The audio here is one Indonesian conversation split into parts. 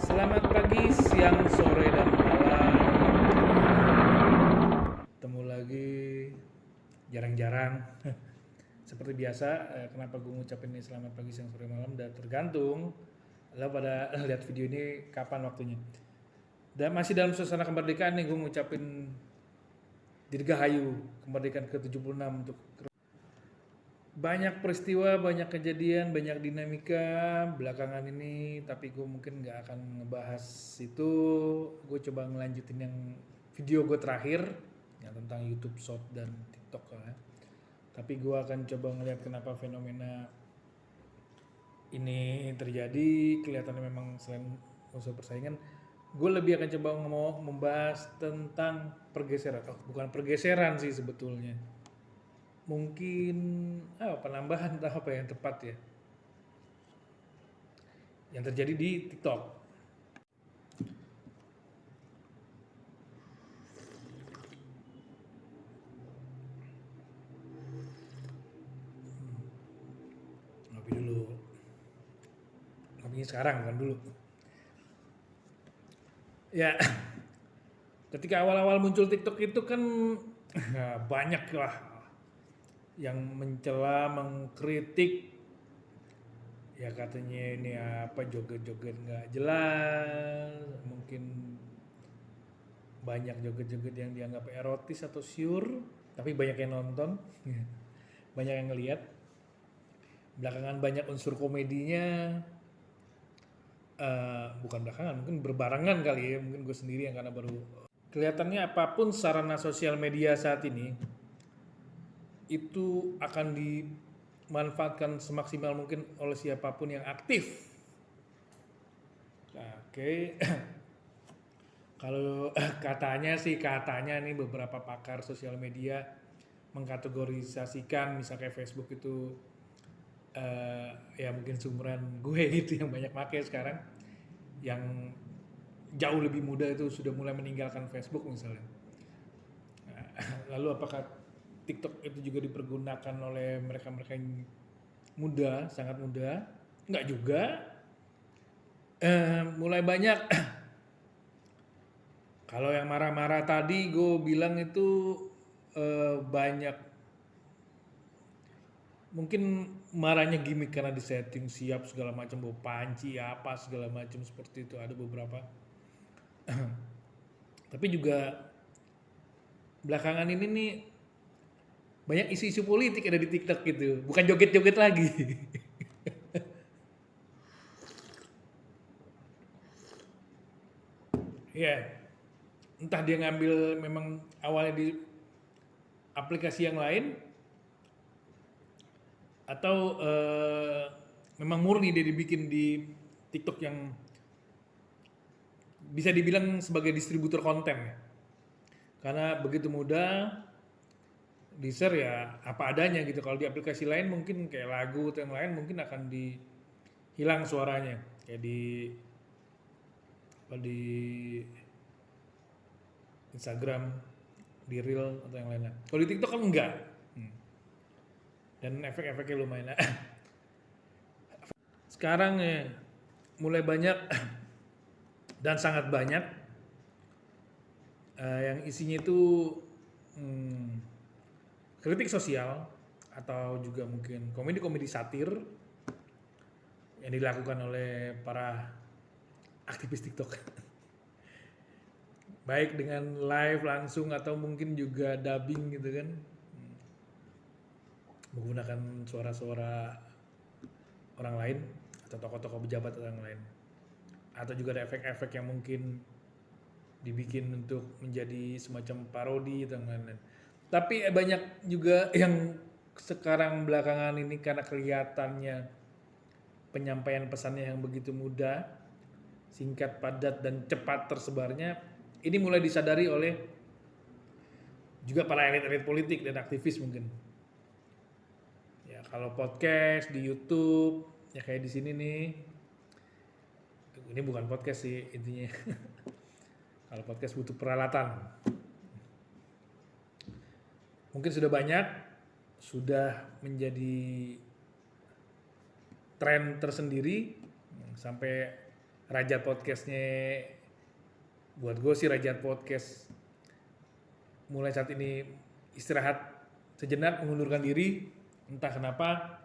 Selamat pagi, siang, sore, dan malam. Ketemu lagi jarang-jarang. Seperti biasa, kenapa gue ngucapin ini selamat pagi, siang, sore, malam? Dan tergantung lo pada lihat video ini kapan waktunya. Dan masih dalam suasana kemerdekaan nih, gue ngucapin Dirgahayu kemerdekaan ke-76 untuk banyak peristiwa, banyak kejadian, banyak dinamika belakangan ini, tapi gue mungkin nggak akan ngebahas itu. Gue coba ngelanjutin yang video gue terakhir yang tentang YouTube Short dan TikTok ya. Tapi gue akan coba ngeliat kenapa fenomena ini terjadi. Kelihatannya memang selain unsur persaingan, gue lebih akan coba mau membahas tentang pergeseran. Oh, bukan pergeseran sih sebetulnya. Mungkin penambahan atau apa yang tepat ya yang terjadi di TikTok. Ngopi dulu, ngopinya sekarang bukan dulu ya. Ketika awal-awal muncul TikTok itu kan banyak lah yang mencela, mengkritik, ya katanya ini apa joget-joget nggak jelas, mungkin banyak joget-joget yang dianggap erotis atau syur, tapi banyak yang nonton, banyak yang ngelihat. Belakangan banyak unsur komedinya, bukan belakangan, mungkin berbarengan kali ya, mungkin gue sendiri yang karena baru. Kelihatannya apapun sarana sosial media saat ini itu akan dimanfaatkan semaksimal mungkin oleh siapapun yang aktif. Oke. Kalau katanya nih beberapa pakar sosial media mengkategorisasikan misalnya Facebook itu ya mungkin sumuran gue gitu yang banyak pakai sekarang, yang jauh lebih muda itu sudah mulai meninggalkan Facebook misalnya. Lalu apakah TikTok itu juga dipergunakan oleh mereka-mereka yang muda, sangat muda? Enggak juga. Mulai banyak. Kalau yang marah-marah tadi gue bilang itu banyak. Mungkin marahnya gimmick karena disetting siap segala macam, bawa panci apa segala macam seperti itu, ada beberapa. Tapi juga belakangan ini nih banyak isu-isu politik ada di TikTok gitu, bukan joget-joget lagi. Ya, entah dia ngambil memang awalnya di aplikasi yang lain atau memang murni dia dibikin di TikTok yang bisa dibilang sebagai distributor konten ya. Karena begitu mudah di-share ya apa adanya gitu. Kalau di aplikasi lain mungkin kayak lagu atau yang lain mungkin akan hilang suaranya. Kayak di Instagram, di Reel atau yang lainnya. Kalau di TikTok kan enggak. Dan efek-efeknya lumayan. Sekarang mulai banyak dan sangat banyak yang isinya itu kritik sosial atau juga mungkin komedi-komedi satir yang dilakukan oleh para aktivis TikTok. Baik dengan live langsung atau mungkin juga dubbing gitu kan, menggunakan suara-suara orang lain atau tokoh-tokoh pejabat orang lain, atau juga ada efek-efek yang mungkin dibikin untuk menjadi semacam parodi dan lain-lain. Tapi banyak juga yang sekarang belakangan ini karena kelihatannya penyampaian pesannya yang begitu mudah, singkat, padat, dan cepat tersebarnya, ini mulai disadari oleh juga para elit-elit politik dan aktivis mungkin. Ya kalau podcast di YouTube ya kayak di sini nih, ini bukan podcast sih intinya. Kalau podcast butuh peralatan. Mungkin sudah banyak, sudah menjadi tren tersendiri sampai Rajat Podcastnya, buat gue sih Rajat Podcast mulai saat ini istirahat sejenak, mengundurkan diri, entah kenapa,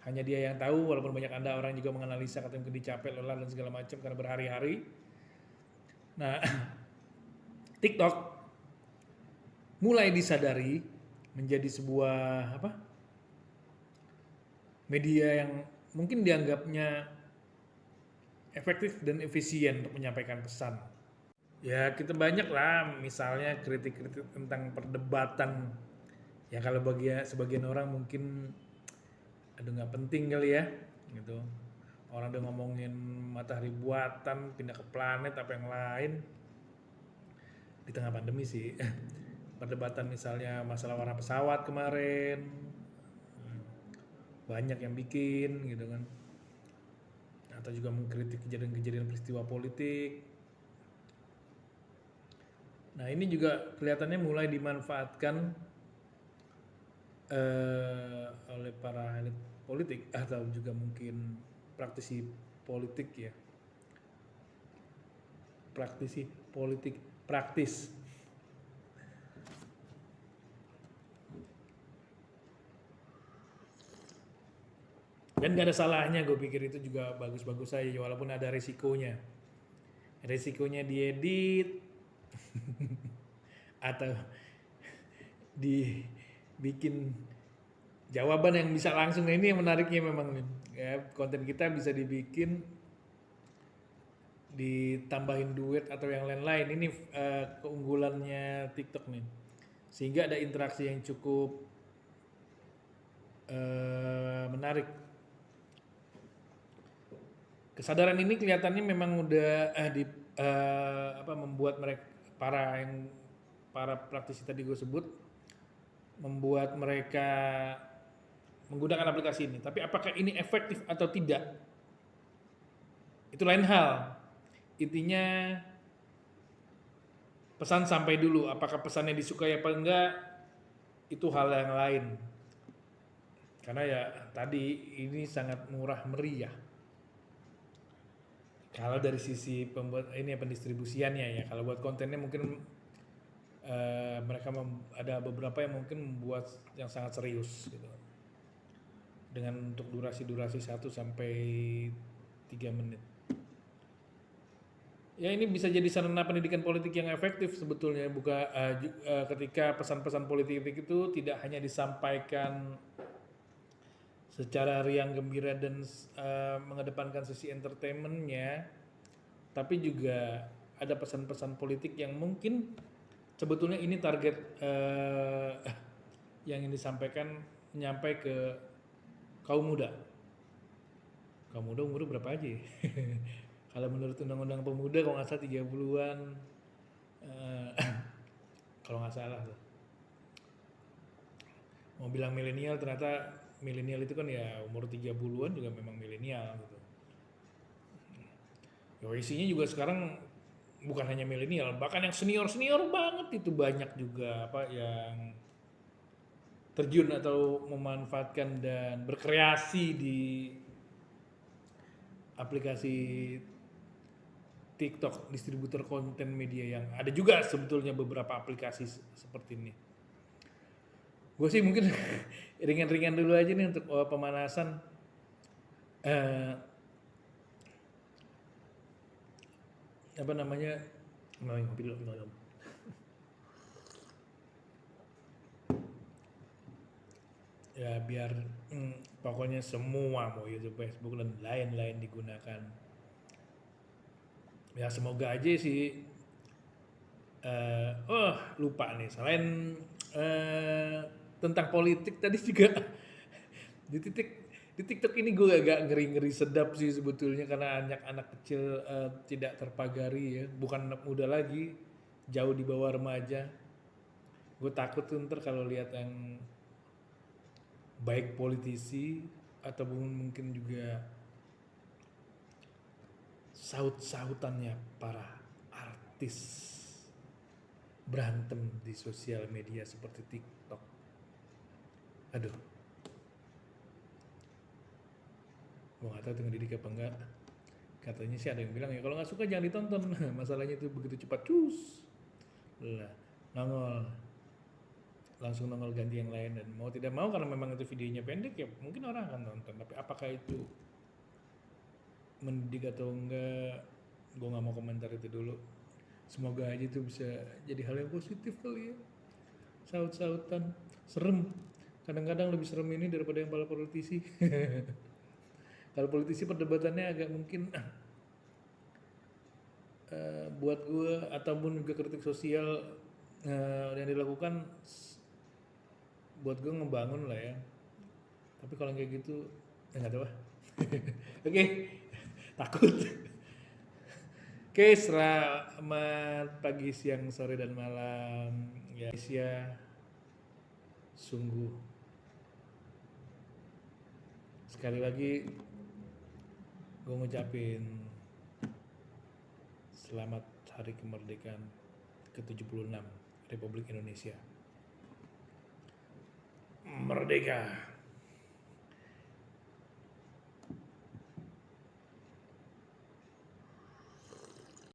hanya dia yang tahu, walaupun banyak orang juga menganalisa katanya mungkin dicapek, lelah dan segala macam karena berhari-hari. Nah, TikTok mulai disadari menjadi sebuah media yang mungkin dianggapnya efektif dan efisien untuk menyampaikan pesan. Ya kita banyak lah misalnya kritik-kritik tentang perdebatan. Ya kalau bagi sebagian orang mungkin nggak penting kali ya gitu. Orang udah ngomongin matahari buatan, pindah ke planet apa yang lain di tengah pandemi sih. Perdebatan misalnya masalah warna pesawat kemarin, banyak yang bikin gitu kan. Atau juga mengkritik kejadian-kejadian peristiwa politik. Nah ini juga kelihatannya mulai dimanfaatkan oleh para elit politik atau juga mungkin praktisi politik ya. Praktisi politik praktis. Dan gak ada salahnya, gue pikir itu juga bagus-bagus saja walaupun ada risikonya. Risikonya diedit atau dibikin jawaban yang bisa langsung. Nah ini yang menariknya memang nih. Ya, konten kita bisa dibikin ditambahin duet atau yang lain-lain. Ini keunggulannya TikTok nih. Sehingga ada interaksi yang cukup menarik. Kesadaran ini kelihatannya memang udah membuat mereka para praktisi tadi gue sebut membuat mereka menggunakan aplikasi ini. Tapi apakah ini efektif atau tidak? Itu lain hal. Intinya pesan sampai dulu. Apakah pesannya disukai apa enggak? Itu hal yang lain. Karena ya tadi ini sangat murah meriah. Kalau dari sisi pembuat ini pendistribusiannya ya, kalau buat kontennya mungkin mereka ada beberapa yang mungkin membuat yang sangat serius gitu. Dengan untuk durasi 1 sampai 3 menit. Ya ini bisa jadi sarana pendidikan politik yang efektif sebetulnya ketika pesan-pesan politik itu tidak hanya disampaikan secara riang gembira dan mengedepankan sisi entertainmentnya, tapi juga ada pesan-pesan politik yang mungkin sebetulnya ini target yang ingin disampaikan nyampe ke kaum muda. Kaum muda umur berapa aja? Kalau menurut undang-undang pemuda kalau nggak salah 30-an, kalau nggak salah tuh. Mau bilang milenial ternyata milenial itu kan ya umur 30-an juga memang milenial gitu. Ya isinya juga sekarang bukan hanya milenial, bahkan yang senior banget itu banyak juga yang terjun atau memanfaatkan dan berkreasi di aplikasi TikTok, distributor konten media yang ada juga sebetulnya beberapa aplikasi seperti ini. Gue sih mungkin ringan-ringan dulu aja nih untuk pemanasan. Ngopi dulu. Ya biar pokoknya semua mau YouTube, Facebook dan lain-lain digunakan. Ya semoga aja sih. Lupa nih. Selain tentang politik tadi juga di TikTok ini gue agak ngeri-ngeri sedap sih sebetulnya karena anak kecil tidak terpagari ya, bukan anak muda lagi, jauh di bawah remaja. Gue takut tuh ntar kalau lihat yang baik politisi ataupun mungkin juga saut-sautannya para artis berantem di sosial media seperti TikTok. Aduh, gue gak tahu itu ngedidik apa enggak. Katanya sih ada yang bilang ya kalau nggak suka jangan ditonton. Masalahnya itu begitu cepat cus lah nongol, langsung nongol ganti yang lain, dan mau tidak mau karena memang itu videonya pendek ya mungkin orang akan nonton, tapi apakah itu mendidik atau enggak, gue nggak mau komentar itu dulu. Semoga aja itu bisa jadi hal yang positif kali ya. Saut-sautan serem, kadang-kadang lebih serem ini daripada yang para politisi. Kalau politisi perdebatannya agak mungkin buat gue ataupun juga kritik sosial yang dilakukan buat gue ngebangun lah ya. Tapi kalau kayak gitu nggak tahu. Oke, takut. Oke, selamat pagi, siang, sore, dan malam ya. Indonesia sungguh sekali lagi gue ngucapin selamat hari kemerdekaan ke-76 Republik Indonesia. Merdeka.